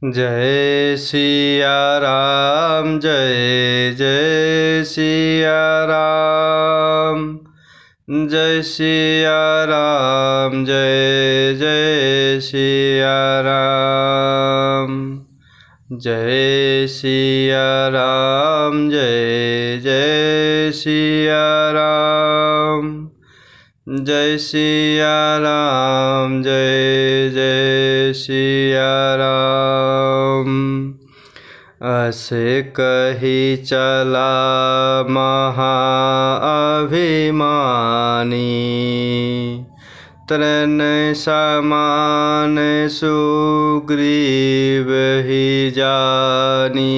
जय सिया राम जय जय सिया राम। जय सिया राम जय जय सिया राम। जय सिया राम जय जय सिया राम। जय सिया राम जय जय सिया राम। अस कही चला महाअभिमानी, तृण समान सुग्रीव ही जानी।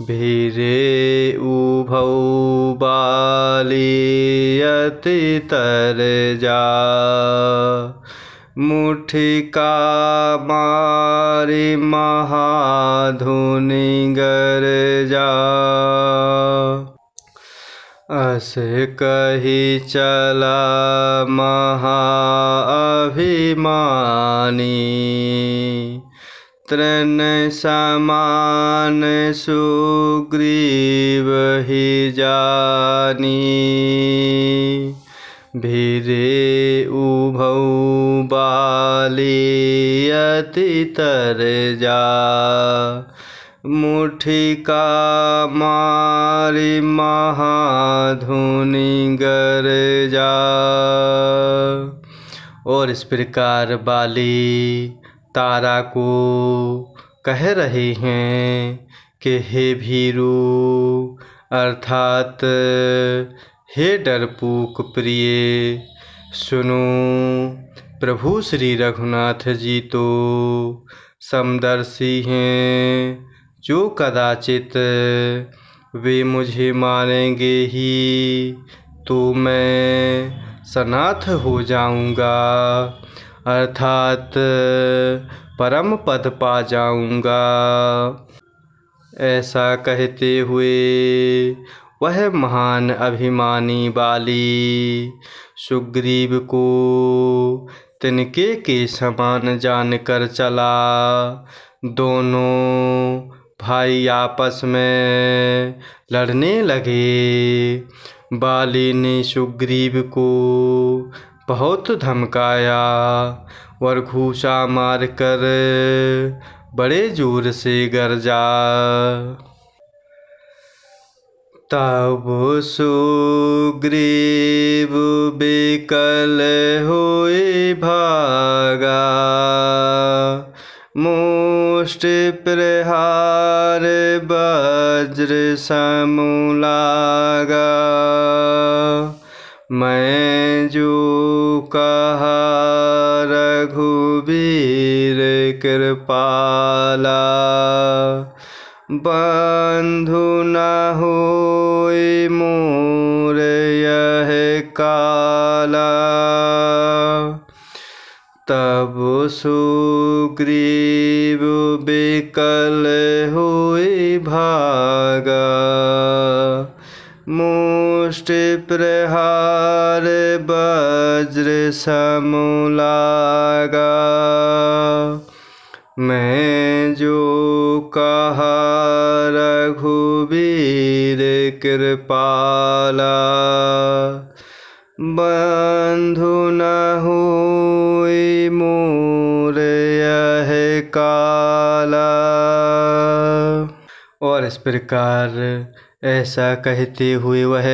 भीरे उभौ बाली अति तर जा, मुठिका मारी महाधुनि गर जा। अस कही चला महाअभिमानी, तृण समान सुग्रीव ही जानी। भीरे उभौ बाली अति तर जा, मुठिका मारी महाधुनि गर जा। और इस प्रकार बाली तारा को कह रहे हैं कि हे भीरू अर्थात हे डरपोक प्रिय, सुनो प्रभु श्री रघुनाथ जी तो समदर्शी हैं, जो कदाचित वे मुझे मारेंगे ही तो मैं सनाथ हो जाऊंगा, अर्थात परम पद पा जाऊंगा। ऐसा कहते हुए वह महान अभिमानी बाली सुग्रीव को तिनके के समान जानकर चला। दोनों भाई आपस में लड़ने लगे। बाली ने सुग्रीव को बहुत धमकाया और घूसा मारकर बड़े जोर से गरजा। तब सुग्रीव बेकल होए भागा, मुष्टि प्रहार वज्र समु लागा। मैं जो कहा रघुबीर कृपाला, बंधु न होय मोर यह काला। तब सुग्रीव बेकल होय भागा, मुष्टि प्रहार वज्र समु लागा। मैं जो कहा रघुबीर कृपाला, बंधु न होय मोर यह काला। और इस प्रकार ऐसा कहते हुए वह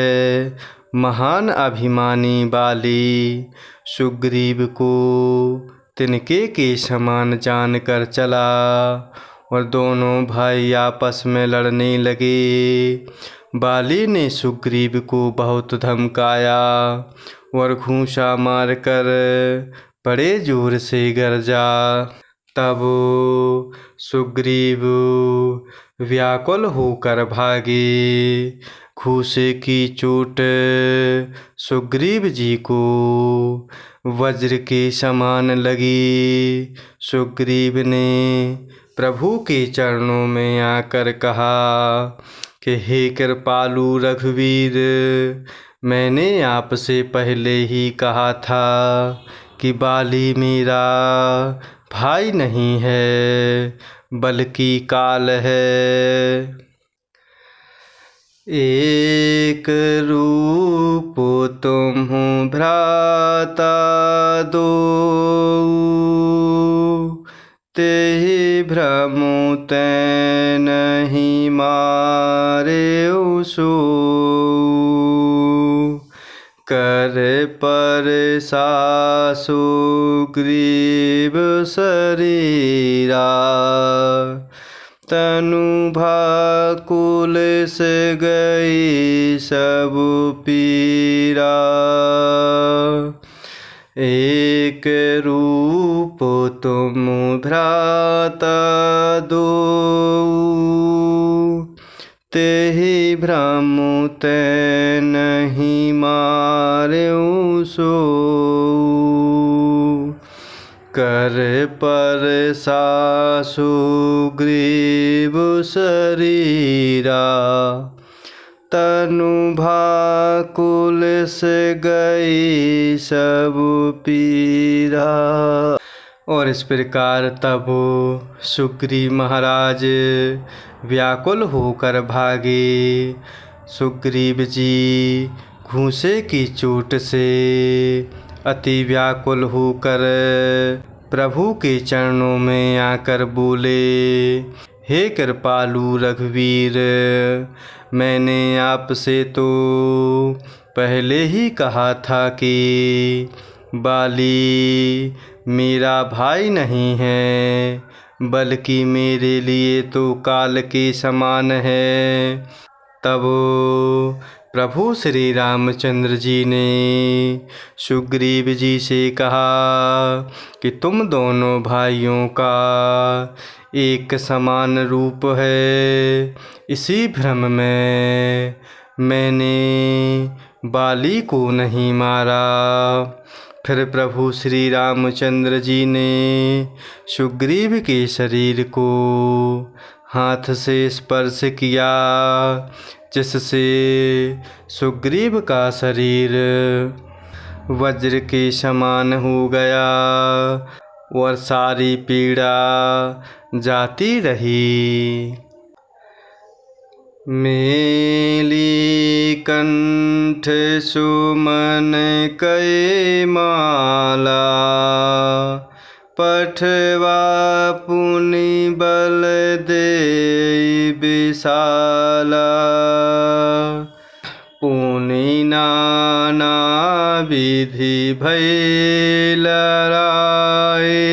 महान अभिमानी बाली सुग्रीव को तिनके के समान जानकर चला और दोनों भाई आपस में लड़ने लगे। बाली ने सुग्रीव को बहुत धमकाया और घूंसा मारकर बड़े जोर से गरजा। तब सुग्रीव व्याकुल होकर भागे। घूसे की चोट सुग्रीव जी को वज्र के समान लगी। सुग्रीव ने प्रभु के चरणों में आकर कहा कि हे कृपालु रघुवीर, मैंने आपसे पहले ही कहा था कि बाली मेरा भाई नहीं है बल्कि काल है। एक रूप तुम्हु भ्राता दो, तेहि भ्रमु तै नहीं मारे सो। कर पर सासु ग्रीव शरीरा, तनु भाकुल से गई सब पीरा। एक रूप तुम भ्राता दो, तेहि भ्रमु तै नहीं मार्यो सो। कर पर सासु ग्रीव शरीरा, तनु भाकुल से गई सब पीरा। और इस प्रकार तब सुग्रीव महाराज व्याकुल होकर भागे। सुग्रीव जी घूंसे की चोट से अति व्याकुल होकर प्रभु के चरणों में आकर बोले, हे कृपालु रघुवीर, मैंने आपसे तो पहले ही कहा था कि बाली मेरा भाई नहीं है बल्कि मेरे लिए तो काल के समान है। तब प्रभु श्री रामचंद्र जी ने सुग्रीव जी से कहा कि तुम दोनों भाइयों का एक समान रूप है। इसी भ्रम में मैंने बाली को नहीं मारा। फिर प्रभु श्री रामचंद्र जी ने सुग्रीव के शरीर को हाथ से स्पर्श किया, जिससे सुग्रीव का शरीर वज्र के समान हो गया और सारी पीड़ा जाती रही। मेली कंठ सुमन कै माला, पठवा पुनि बल दे विशाला। पुनि नाना विधि भय लराए,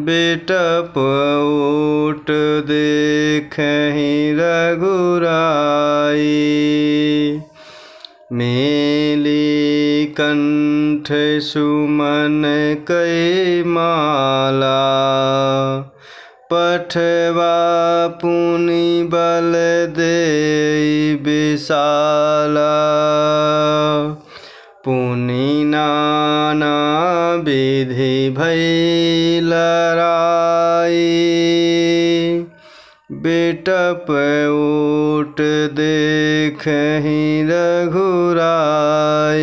बेटप ओट देखहि रघुराई। मेली कंठ सुमन कै माला, पठवा पुनि बल दे विशाला। पुनि नाना विधि भय लराई, बेटप ओट देखहि रघुराई।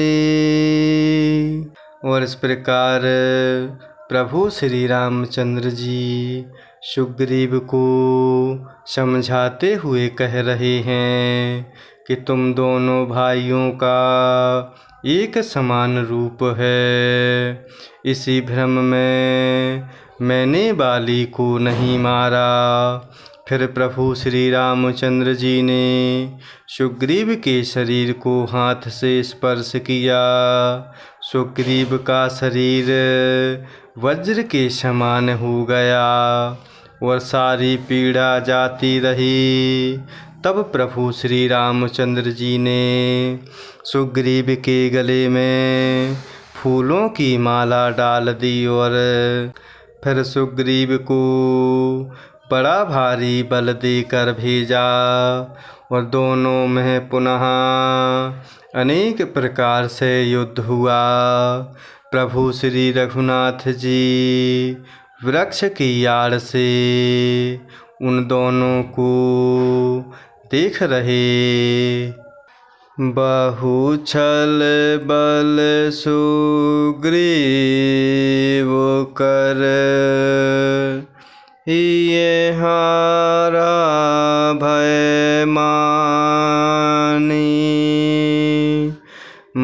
और इस प्रकार प्रभु श्री रामचंद्र जी सुग्रीव को समझाते हुए कह रहे हैं कि तुम दोनों भाइयों का एक समान रूप है। इसी भ्रम में मैंने बाली को नहीं मारा। फिर प्रभु श्री रामचंद्र जी ने सुग्रीव के शरीर को हाथ से स्पर्श किया। सुग्रीव का शरीर वज्र के समान हो गया और सारी पीड़ा जाती रही। तब प्रभु श्री रामचंद्र जी ने सुग्रीव के गले में फूलों की माला डाल दी और फिर सुग्रीव को बड़ा भारी बल देकर भेजा और दोनों में पुनः अनेक प्रकार से युद्ध हुआ। प्रभु श्री रघुनाथ जी वृक्ष की आड़ से उन दोनों को देख रहे। बहु छल बल सुग्रीव कर, ये हारा भय मानी।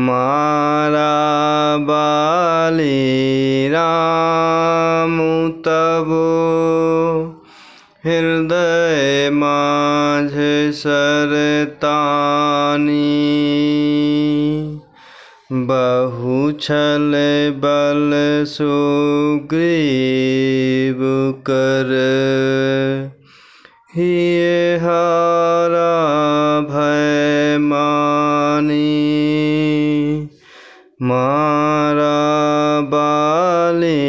मारा बाली राम तब, हृदय माझ सरतानी। बहु छल बल सुग्रीव कर, ये हारा भय मानी। मारा बाली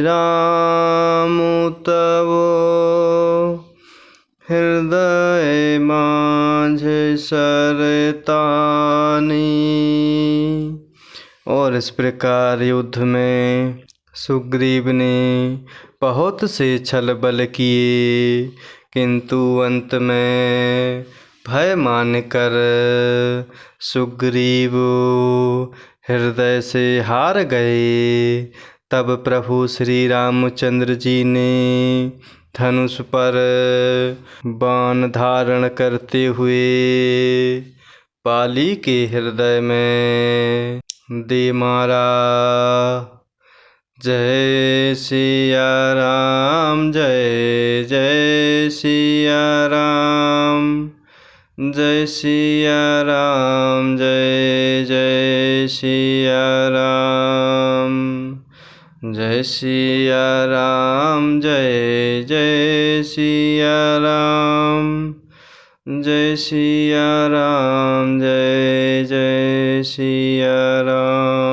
राम तब, हृदय माझ सरतानी। और इस प्रकार युद्ध में सुग्रीव ने बहुत से छल बल किए, किंतु अंत में भय मानकर सुग्रीव हृदय से हार गए। तब प्रभु श्री रामचंद्र जी ने धनुष पर बाण धारण करते हुए बाली के हृदय में दे मारा। जय सिया राम, जय जय सिया राम, जय सिया राम, जय जय सिया राम, जय सिया राम, जय जय सिया राम, जय सिया राम, जय जय सिया राम।